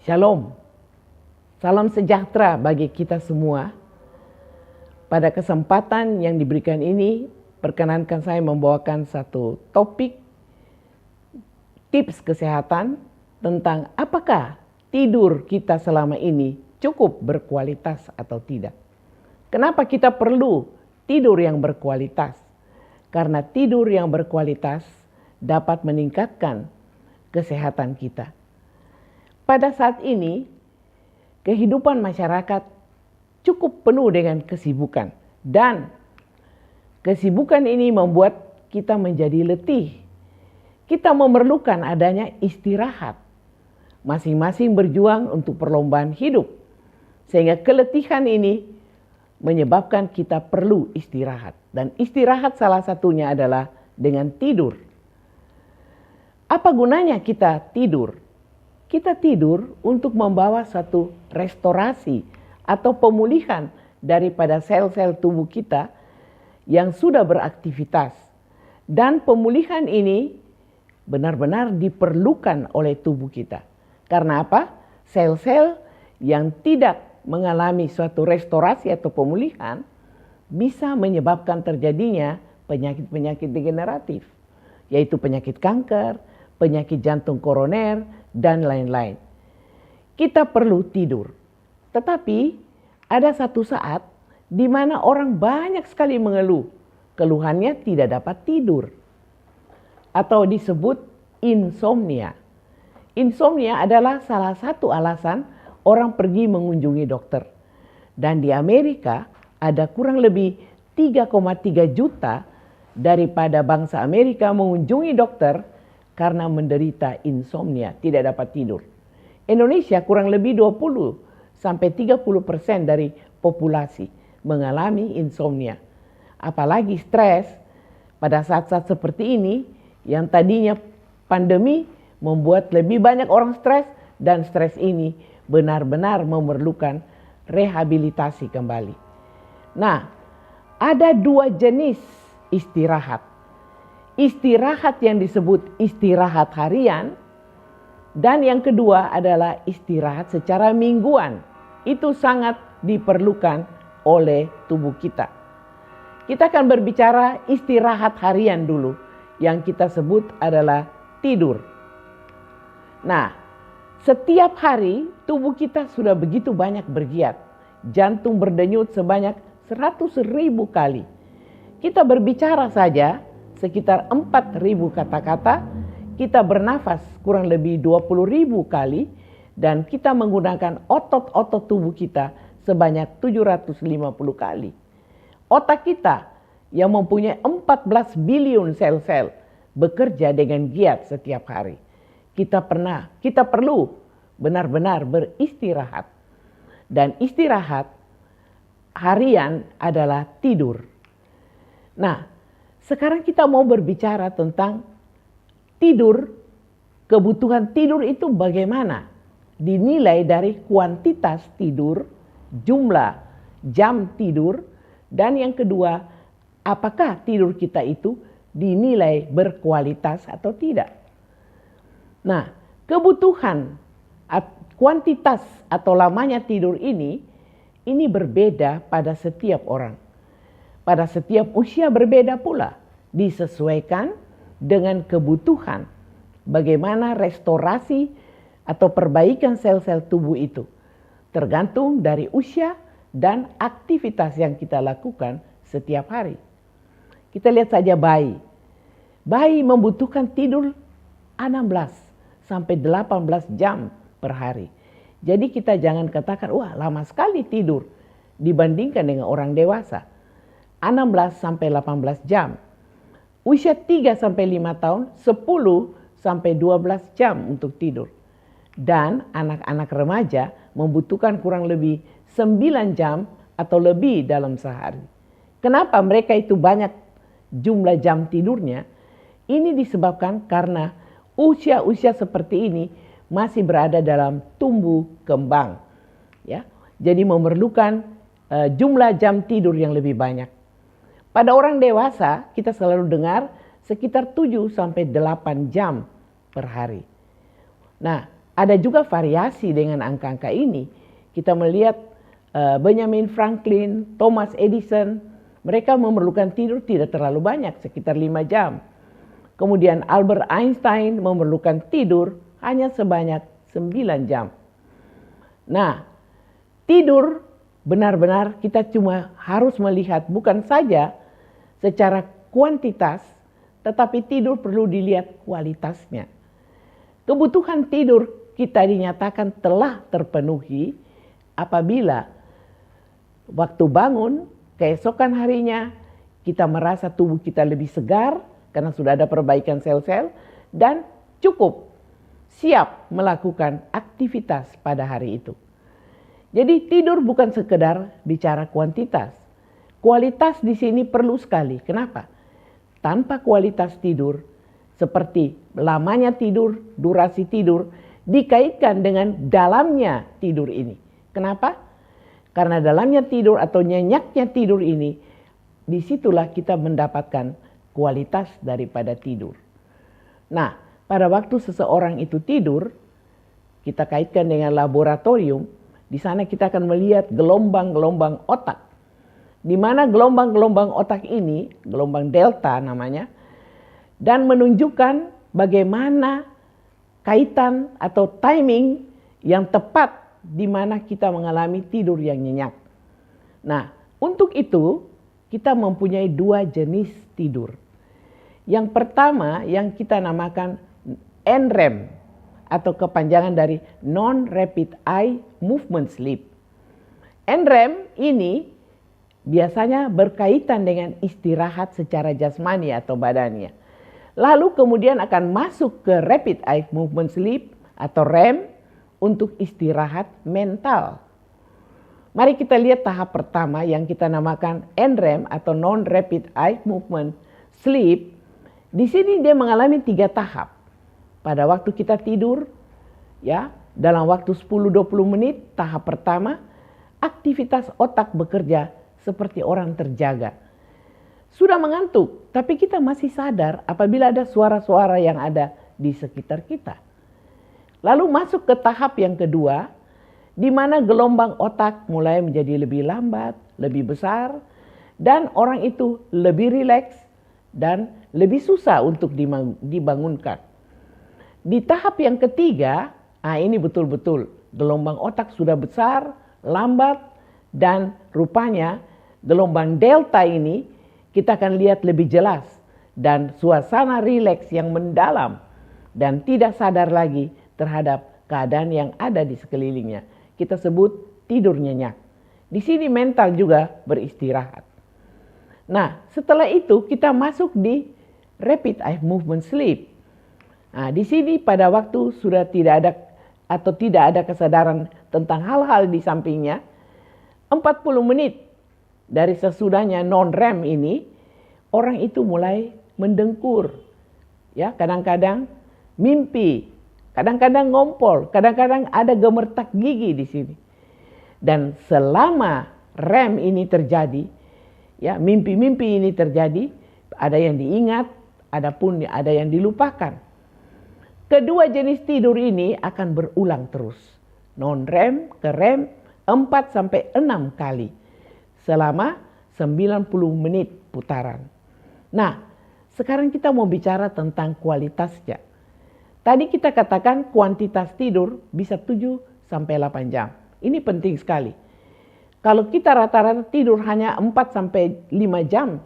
Shalom, salam sejahtera bagi kita semua. Pada kesempatan yang diberikan ini, perkenankan saya membawakan satu topik tips kesehatan tentang apakah tidur kita selama ini cukup berkualitas atau tidak. Kenapa kita perlu tidur yang berkualitas? Karena tidur yang berkualitas dapat meningkatkan kesehatan kita. Pada saat ini, kehidupan masyarakat cukup penuh dengan kesibukan. Dan kesibukan ini membuat kita menjadi letih. Kita memerlukan adanya istirahat. Masing-masing berjuang untuk perlombaan hidup. Sehingga keletihan ini menyebabkan kita perlu istirahat. Dan istirahat salah satunya adalah dengan tidur. Apa gunanya kita tidur? Kita tidur untuk membawa satu restorasi atau pemulihan daripada sel-sel tubuh kita yang sudah beraktivitas. Dan pemulihan ini benar-benar diperlukan oleh tubuh kita. Karena apa? Sel-sel yang tidak mengalami suatu restorasi atau pemulihan bisa menyebabkan terjadinya penyakit-penyakit degeneratif, yaitu penyakit kanker, penyakit jantung koroner, dan lain-lain. Kita perlu tidur. Tetapi ada satu saat di mana orang banyak sekali mengeluh. Keluhannya tidak dapat tidur. Atau disebut insomnia. Insomnia adalah salah satu alasan orang pergi mengunjungi dokter. Dan di Amerika ada kurang lebih 3,3 juta daripada bangsa Amerika mengunjungi dokter karena menderita insomnia, tidak dapat tidur. Indonesia kurang lebih 20-30% dari populasi mengalami insomnia. Apalagi stres pada saat-saat seperti ini yang tadinya pandemi membuat lebih banyak orang stres dan stres ini benar-benar memerlukan rehabilitasi kembali. Nah, ada dua jenis istirahat. Istirahat yang disebut istirahat harian dan yang kedua adalah istirahat secara mingguan. Itu sangat diperlukan oleh tubuh kita. Kita akan berbicara istirahat harian dulu yang kita sebut adalah tidur. Nah, setiap hari tubuh kita sudah begitu banyak bergiat. Jantung berdenyut sebanyak 100.000 kali. Kita berbicara saja sekitar 4.000 kata-kata, kita bernafas kurang lebih 20.000 kali, dan kita menggunakan otot-otot tubuh kita sebanyak 750 kali. Otak kita yang mempunyai 14 bilion sel-sel bekerja dengan giat setiap hari. Kita perlu benar-benar beristirahat. Dan istirahat harian adalah tidur. Nah, sekarang kita mau berbicara tentang tidur. Kebutuhan tidur itu bagaimana? Dinilai dari kuantitas tidur, jumlah jam tidur, dan yang kedua, apakah tidur kita itu dinilai berkualitas atau tidak. Nah, kebutuhan kuantitas atau lamanya tidur ini berbeda pada setiap orang. Pada setiap usia berbeda pula, disesuaikan dengan kebutuhan bagaimana restorasi atau perbaikan sel-sel tubuh itu. Tergantung dari usia dan aktivitas yang kita lakukan setiap hari. Kita lihat saja bayi. Bayi membutuhkan tidur 16 sampai 18 jam per hari. Jadi kita jangan katakan, wah lama sekali tidur dibandingkan dengan orang dewasa. 16 sampai 18 jam. Usia 3 sampai 5 tahun 10 sampai 12 jam untuk tidur. Dan anak-anak remaja membutuhkan kurang lebih 9 jam atau lebih dalam sehari. Kenapa mereka itu banyak jumlah jam tidurnya? Ini disebabkan karena usia-usia seperti ini masih berada dalam tumbuh kembang. Ya, jadi memerlukan jumlah jam tidur yang lebih banyak. Pada orang dewasa kita selalu dengar sekitar 7 sampai 8 jam per hari. Nah, ada juga variasi dengan angka-angka ini. Kita melihat Benjamin Franklin, Thomas Edison, mereka memerlukan tidur tidak terlalu banyak, sekitar 5 jam. Kemudian Albert Einstein memerlukan tidur hanya sebanyak 9 jam. Nah, tidur benar-benar kita cuma harus melihat bukan saja secara kuantitas, tetapi tidur perlu dilihat kualitasnya. Kebutuhan tidur kita dinyatakan telah terpenuhi apabila waktu bangun keesokan harinya kita merasa tubuh kita lebih segar karena sudah ada perbaikan sel-sel dan cukup siap melakukan aktivitas pada hari itu. Jadi tidur bukan sekedar bicara kuantitas. Kualitas di sini perlu sekali. Kenapa? Tanpa kualitas tidur, seperti lamanya tidur, durasi tidur, dikaitkan dengan dalamnya tidur ini. Kenapa? Karena dalamnya tidur atau nyenyaknya tidur ini, disitulah kita mendapatkan kualitas daripada tidur. Nah, pada waktu seseorang itu tidur, kita kaitkan dengan laboratorium, di sana kita akan melihat gelombang-gelombang otak. Di mana gelombang-gelombang otak ini, gelombang delta namanya, dan menunjukkan bagaimana kaitan atau timing yang tepat di mana kita mengalami tidur yang nyenyak. Nah, untuk itu kita mempunyai 2 jenis tidur. Yang pertama yang kita namakan NREM atau kepanjangan dari Non-Rapid Eye Movement Sleep. NREM ini biasanya berkaitan dengan istirahat secara jasmani atau badannya. Lalu kemudian akan masuk ke Rapid Eye Movement Sleep atau REM untuk istirahat mental. Mari kita lihat tahap pertama yang kita namakan NREM atau Non-Rapid Eye Movement Sleep. Di sini dia mengalami 3 tahap. Pada waktu kita tidur, ya, dalam waktu 10-20 menit, tahap pertama, aktivitas otak bekerja seperti orang terjaga. Sudah mengantuk, tapi kita masih sadar apabila ada suara-suara yang ada di sekitar kita. Lalu masuk ke tahap yang kedua, di mana gelombang otak mulai menjadi lebih lambat, lebih besar, dan orang itu lebih rileks dan lebih susah untuk dibangunkan. Di tahap yang ketiga, ini betul-betul gelombang otak sudah besar, lambat, dan rupanya gelombang delta ini kita akan lihat lebih jelas dan suasana rileks yang mendalam dan tidak sadar lagi terhadap keadaan yang ada di sekelilingnya. Kita sebut tidur nyenyak. Di sini mental juga beristirahat. Nah, setelah itu kita masuk di Rapid Eye Movement Sleep. Nah, di sini pada waktu sudah tidak ada atau tidak ada kesadaran tentang hal-hal di sampingnya, 40 menit dari sesudahnya non-REM ini, orang itu mulai mendengkur. Ya, kadang-kadang mimpi, kadang-kadang ngompol, kadang-kadang ada gemertak gigi di sini. Dan selama REM ini terjadi, ya, mimpi-mimpi ini terjadi, ada yang diingat, ada yang dilupakan. Kedua jenis tidur ini akan berulang terus. Non-REM ke REM 4-6 kali selama 90 menit putaran. Nah, sekarang kita mau bicara tentang kualitasnya. Tadi kita katakan kuantitas tidur bisa 7-8 jam. Ini penting sekali. Kalau kita rata-rata tidur hanya 4-5 jam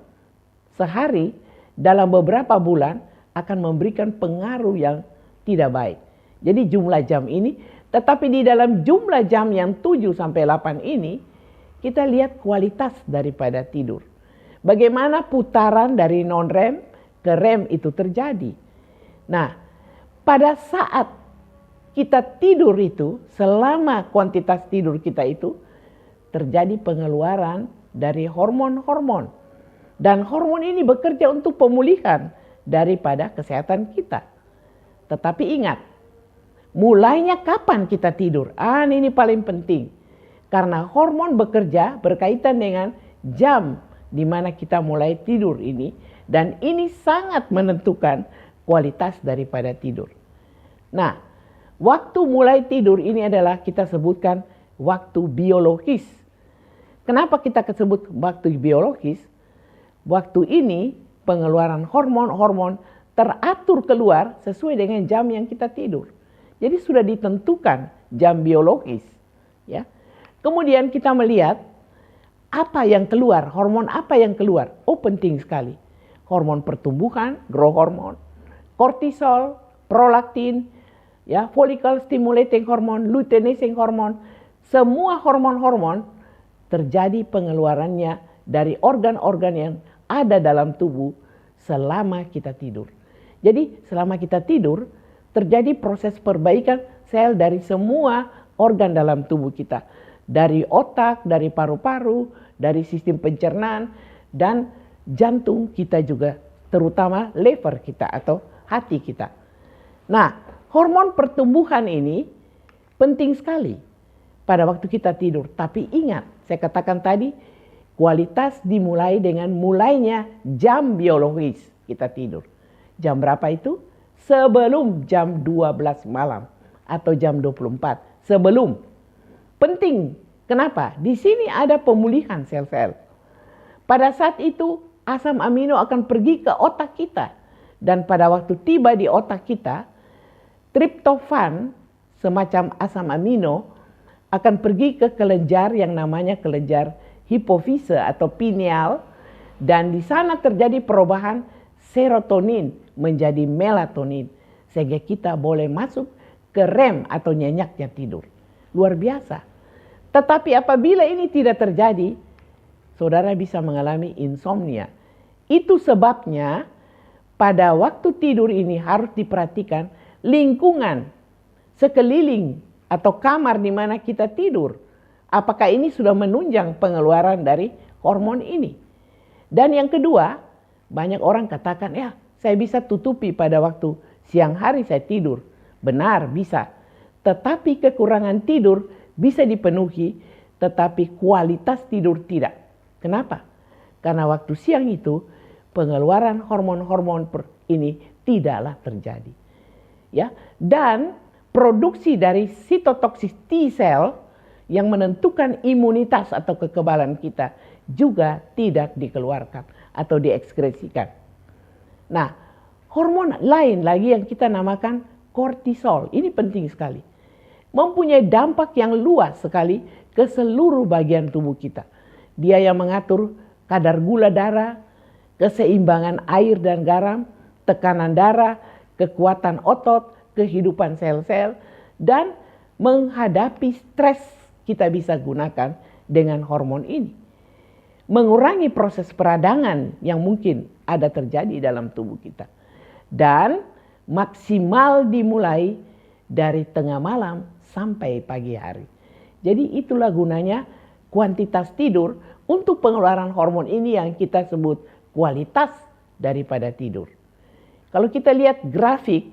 sehari, dalam beberapa bulan akan memberikan pengaruh yang tidak baik. Jadi jumlah jam ini, tetapi di dalam jumlah jam yang 7-8 ini, kita lihat kualitas daripada tidur. Bagaimana putaran dari non-REM ke REM itu terjadi. Nah, pada saat kita tidur itu, selama kuantitas tidur kita itu, terjadi pengeluaran dari hormon-hormon. Dan hormon ini bekerja untuk pemulihan daripada kesehatan kita. Tetapi ingat, mulainya kapan kita tidur? Ini paling penting. Karena hormon bekerja berkaitan dengan jam di mana kita mulai tidur ini. Dan ini sangat menentukan kualitas daripada tidur. Nah, Waktu mulai tidur ini adalah kita sebutkan waktu biologis. Kenapa kita sebut waktu biologis? Waktu ini pengeluaran hormon-hormon teratur keluar sesuai dengan jam yang kita tidur. Jadi sudah ditentukan jam biologis. Ya. Kemudian kita melihat apa yang keluar, hormon apa yang keluar. Oh, penting sekali. Hormon pertumbuhan, growth hormone, kortisol, prolaktin, ya, follicle stimulating hormone, luteinizing hormone, semua hormon-hormon terjadi pengeluarannya dari organ-organ yang ada dalam tubuh selama kita tidur. Jadi selama kita tidur terjadi proses perbaikan sel dari semua organ dalam tubuh kita. Dari otak, dari paru-paru, dari sistem pencernaan, dan jantung kita juga, terutama liver kita atau hati kita. Nah, hormon pertumbuhan ini penting sekali pada waktu kita tidur. Tapi ingat, saya katakan tadi, kualitas dimulai dengan mulainya jam biologis kita tidur. Jam berapa itu? Sebelum jam 12 malam atau jam 24. Sebelum. Penting. Kenapa? Di sini ada pemulihan sel-sel. Pada saat itu asam amino akan pergi ke otak kita. Dan pada waktu tiba di otak kita, triptofan, semacam asam amino, akan pergi ke kelenjar yang namanya kelenjar hipofise atau pineal. Dan di sana terjadi perubahan serotonin menjadi melatonin. Sehingga kita boleh masuk ke REM atau nyenyaknya tidur. Luar biasa. Tetapi apabila ini tidak terjadi, saudara bisa mengalami insomnia. Itu sebabnya pada waktu tidur ini harus diperhatikan lingkungan sekeliling atau kamar di mana kita tidur. Apakah ini sudah menunjang pengeluaran dari hormon ini? Dan yang kedua, banyak orang katakan, ya saya bisa tutupi pada waktu siang hari saya tidur. Benar, bisa. Tetapi kekurangan tidur bisa dipenuhi, tetapi kualitas tidur tidak. Kenapa? Karena waktu siang itu pengeluaran hormon-hormon ini tidaklah terjadi. Ya, dan produksi dari sitotoksis T cell yang menentukan imunitas atau kekebalan kita juga tidak dikeluarkan atau diekskresikan. Nah, hormon lain lagi yang kita namakan kortisol. Ini penting sekali. Mempunyai dampak yang luas sekali ke seluruh bagian tubuh kita. Dia yang mengatur kadar gula darah, keseimbangan air dan garam, tekanan darah, kekuatan otot, kehidupan sel-sel, dan menghadapi stres kita bisa gunakan dengan hormon ini. Mengurangi proses peradangan yang mungkin ada terjadi dalam tubuh kita. Dan maksimal dimulai dari tengah malam sampai pagi hari. Jadi itulah gunanya kuantitas tidur untuk pengeluaran hormon ini yang kita sebut kualitas daripada tidur. Kalau kita lihat grafik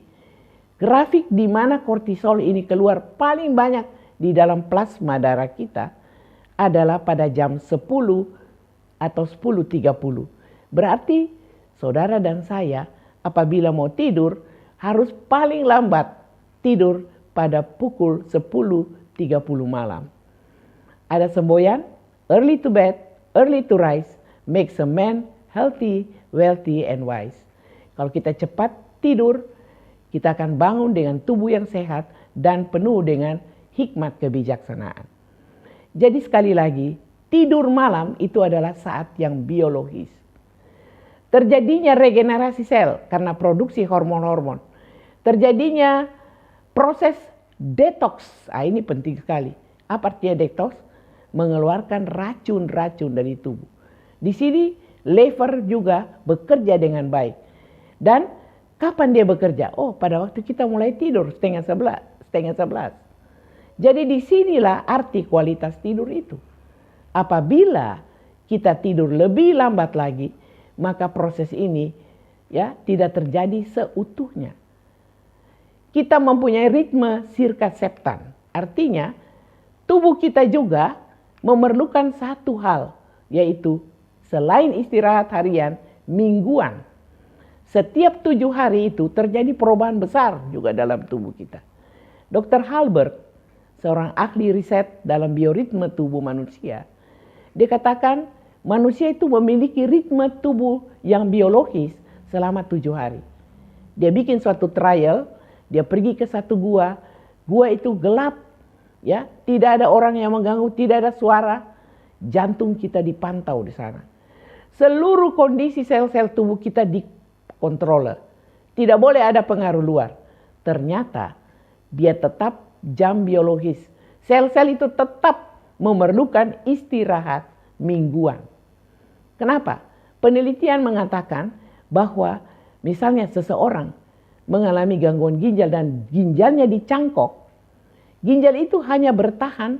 di mana kortisol ini keluar paling banyak di dalam plasma darah kita adalah pada jam 10 atau 10.30. Berarti saudara dan saya apabila mau tidur harus paling lambat tidur pada pukul 10.30 malam. Ada semboyan, early to bed, early to rise, makes a man healthy, wealthy, and wise. Kalau kita cepat tidur, kita akan bangun dengan tubuh yang sehat dan penuh dengan hikmat kebijaksanaan. Jadi sekali lagi, tidur malam itu adalah saat yang biologis. Terjadinya regenerasi sel karena produksi hormon-hormon. Terjadinya proses detox. Ini penting sekali. Apa artinya detox? Mengeluarkan racun-racun dari tubuh. Di sini liver juga bekerja dengan baik. Dan kapan dia bekerja? Oh, pada waktu kita mulai tidur setengah 11. Jadi disinilah arti kualitas tidur itu. Apabila kita tidur lebih lambat lagi, maka proses ini ya tidak terjadi seutuhnya. Kita mempunyai ritme sirkaseptan. Artinya tubuh kita juga memerlukan satu hal, yaitu selain istirahat harian, mingguan. Setiap 7 hari itu terjadi perubahan besar juga dalam tubuh kita. Dr. Halbert, seorang ahli riset dalam bioritme tubuh manusia, dia katakan manusia itu memiliki ritme tubuh yang biologis selama 7 hari. Dia bikin suatu trial, dia pergi ke satu gua itu gelap, ya, tidak ada orang yang mengganggu, tidak ada suara, jantung kita dipantau di sana. Seluruh kondisi sel-sel tubuh kita dikontrol. Tidak boleh ada pengaruh luar. Ternyata dia tetap jam biologis. Sel-sel itu tetap memerlukan istirahat mingguan. Kenapa? Penelitian mengatakan bahwa misalnya seseorang mengalami gangguan ginjal dan ginjalnya dicangkok, ginjal itu hanya bertahan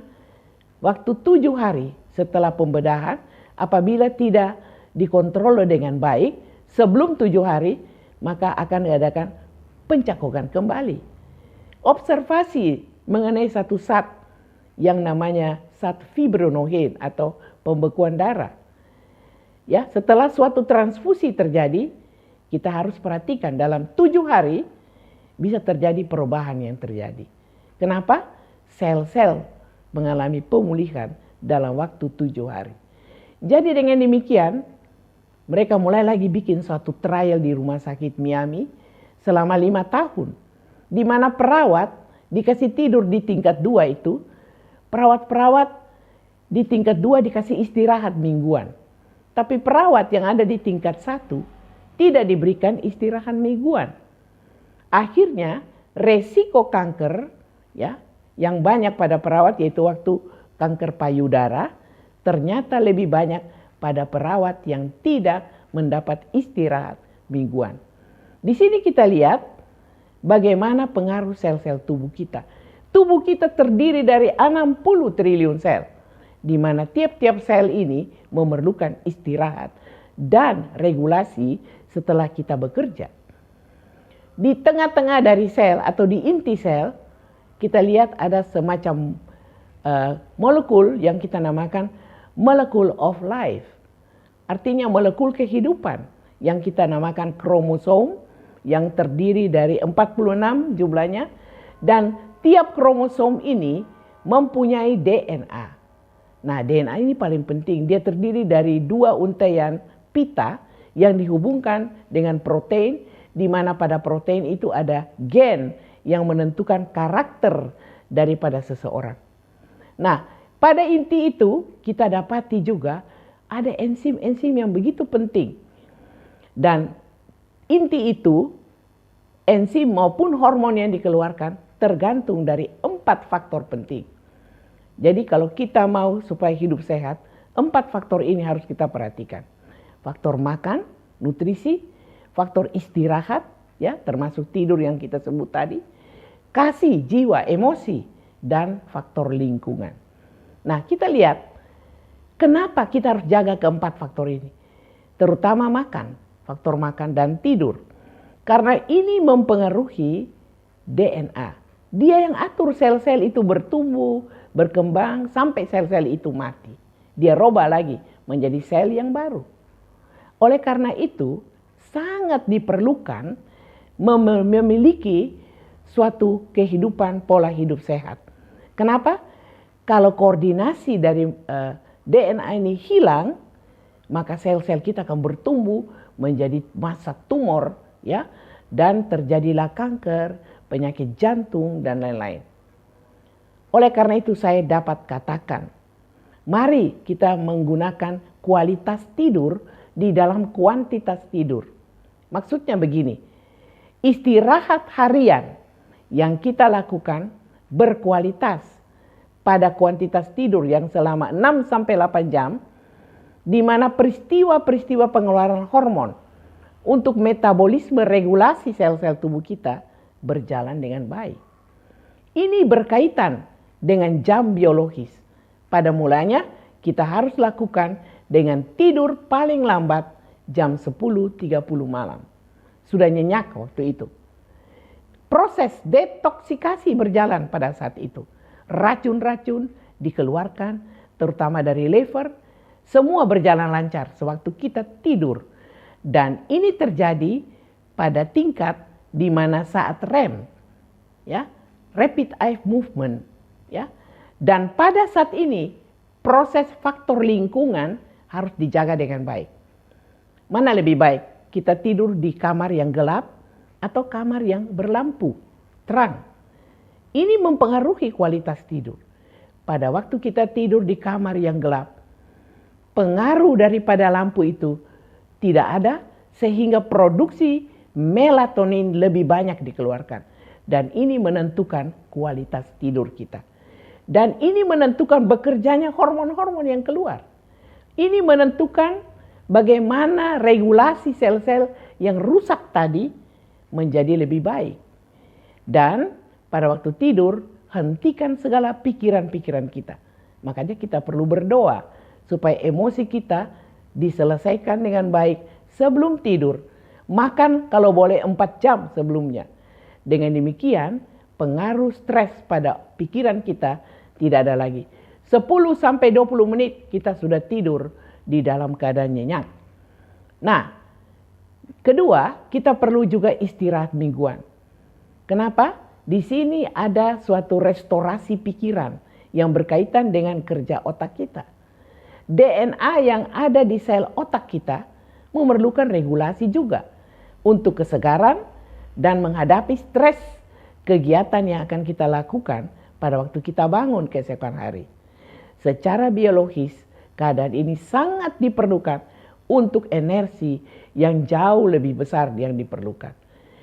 waktu 7 hari setelah pembedahan apabila tidak dikontrol dengan baik sebelum 7 hari, maka akan diadakan pencakokan kembali. Observasi mengenai satu zat yang namanya zat fibrinogen atau pembekuan darah. Ya, setelah suatu transfusi terjadi, kita harus perhatikan dalam 7 hari bisa terjadi perubahan yang terjadi. Kenapa? Sel-sel mengalami pemulihan dalam waktu 7 hari. Jadi dengan demikian, mereka mulai lagi bikin suatu trial di rumah sakit Miami selama 5 tahun. Di mana perawat dikasih tidur di tingkat 2 itu, perawat-perawat di tingkat 2 dikasih istirahat mingguan. Tapi perawat yang ada di tingkat 1 tidak diberikan istirahat mingguan. Akhirnya resiko kanker, ya, yang banyak pada perawat yaitu waktu kanker payudara ternyata lebih banyak pada perawat yang tidak mendapat istirahat mingguan. Di sini kita lihat bagaimana pengaruh sel-sel tubuh kita. Tubuh kita terdiri dari 60 triliun sel, di mana tiap-tiap sel ini memerlukan istirahat dan regulasi setelah kita bekerja. Di tengah-tengah dari sel atau di inti sel, kita lihat ada semacam molekul yang kita namakan molecule of life. Artinya molekul kehidupan yang kita namakan kromosom yang terdiri dari 46 jumlahnya, dan tiap kromosom ini mempunyai DNA. Nah, DNA ini paling penting. Dia terdiri dari 2 untaian pita yang dihubungkan dengan protein, di mana pada protein itu ada gen yang menentukan karakter daripada seseorang. Nah, pada inti itu kita dapati juga ada enzim-enzim yang begitu penting. Dan inti itu, enzim maupun hormon yang dikeluarkan tergantung dari 4 faktor penting. Jadi kalau kita mau supaya hidup sehat, 4 faktor ini harus kita perhatikan. Faktor makan, nutrisi, faktor istirahat, ya, termasuk tidur yang kita sebut tadi, kasih, jiwa, emosi, dan faktor lingkungan. Nah, kita lihat kenapa kita harus jaga keempat faktor ini. Terutama makan, faktor makan dan tidur. Karena ini mempengaruhi DNA. Dia yang atur sel-sel itu bertumbuh, berkembang, sampai sel-sel itu mati. Dia robah lagi menjadi sel yang baru. Oleh karena itu, sangat diperlukan memiliki suatu kehidupan pola hidup sehat. Kenapa? Kalau koordinasi dari DNA ini hilang, maka sel-sel kita akan bertumbuh menjadi massa tumor, ya, dan terjadilah kanker, penyakit jantung, dan lain-lain. Oleh karena itu saya dapat katakan, mari kita menggunakan kualitas tidur di dalam kuantitas tidur. Maksudnya begini, istirahat harian yang kita lakukan berkualitas pada kuantitas tidur yang selama 6-8 jam, di mana peristiwa-peristiwa pengeluaran hormon untuk metabolisme regulasi sel-sel tubuh kita berjalan dengan baik. Ini berkaitan dengan jam biologis. Pada mulanya kita harus lakukan dengan tidur paling lambat jam 10.30 malam. Sudah nyenyak waktu itu. Proses detoksikasi berjalan pada saat itu. Racun-racun dikeluarkan, terutama dari liver, semua berjalan lancar sewaktu kita tidur. Dan ini terjadi pada tingkat di mana saat REM, ya, rapid eye movement, ya. Dan pada saat ini proses faktor lingkungan harus dijaga dengan baik. Mana lebih baik? Kita tidur di kamar yang gelap atau kamar yang berlampu terang? Ini mempengaruhi kualitas tidur. Pada waktu kita tidur di kamar yang gelap, pengaruh daripada lampu itu tidak ada sehingga produksi melatonin lebih banyak dikeluarkan. Dan ini menentukan kualitas tidur kita. Dan ini menentukan bekerjanya hormon-hormon yang keluar. Ini menentukan bagaimana regulasi sel-sel yang rusak tadi menjadi lebih baik. Dan pada waktu tidur, hentikan segala pikiran-pikiran kita. Makanya kita perlu berdoa supaya emosi kita diselesaikan dengan baik sebelum tidur. Makan kalau boleh 4 jam sebelumnya. Dengan demikian, pengaruh stres pada pikiran kita tidak ada lagi. 10-20 menit kita sudah tidur di dalam keadaan nyenyak. Nah, kedua, kita perlu juga istirahat mingguan. Kenapa? Di sini ada suatu restorasi pikiran yang berkaitan dengan kerja otak kita. DNA yang ada di sel otak kita memerlukan regulasi juga untuk kesegaran dan menghadapi stres kegiatan yang akan kita lakukan pada waktu kita bangun keesokan hari. Secara biologis, keadaan ini sangat diperlukan untuk energi yang jauh lebih besar yang diperlukan.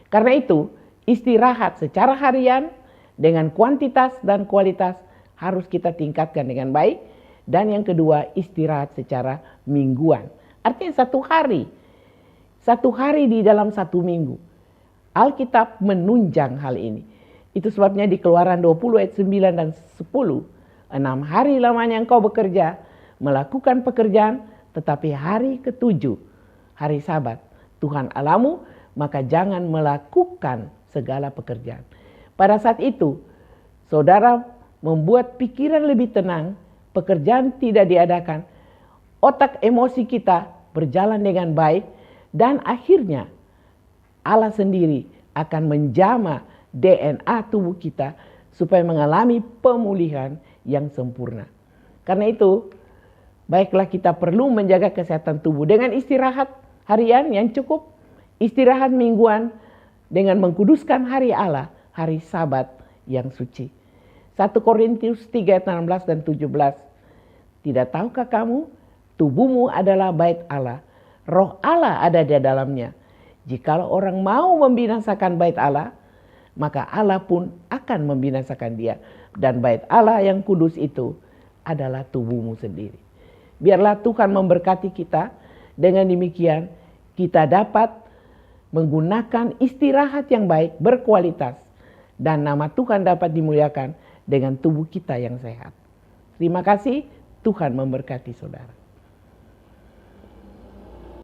Karena itu, istirahat secara harian dengan kuantitas dan kualitas harus kita tingkatkan dengan baik. Dan yang kedua, istirahat secara mingguan. Artinya satu hari di dalam 1 minggu. Alkitab menunjang hal ini. Itu sebabnya di Keluaran 20 ayat 9 dan 10. 6 hari lamanya engkau bekerja, melakukan pekerjaan, tetapi hari ke-7, hari Sabat, Tuhan Allahmu, maka jangan melakukan segala pekerjaan. Pada saat itu, saudara membuat pikiran lebih tenang, pekerjaan tidak diadakan, otak emosi kita berjalan dengan baik, dan akhirnya Allah sendiri akan menjamah DNA tubuh kita supaya mengalami pemulihan yang sempurna. Karena itu, baiklah kita perlu menjaga kesehatan tubuh dengan istirahat harian yang cukup, istirahat mingguan dengan mengkuduskan hari Allah, hari Sabat yang suci. 1 Korintus 3 ayat 16 dan 17. Tidak tahukah kamu, tubuhmu adalah bait Allah, roh Allah ada di dalamnya. Jikalau orang mau membinasakan bait Allah, maka Allah pun akan membinasakan dia. Dan bait Allah yang kudus itu adalah tubuhmu sendiri. Biarlah Tuhan memberkati kita. Dengan demikian kita dapat menggunakan istirahat yang baik, berkualitas. Dan nama Tuhan dapat dimuliakan dengan tubuh kita yang sehat. Terima kasih, Tuhan memberkati saudara.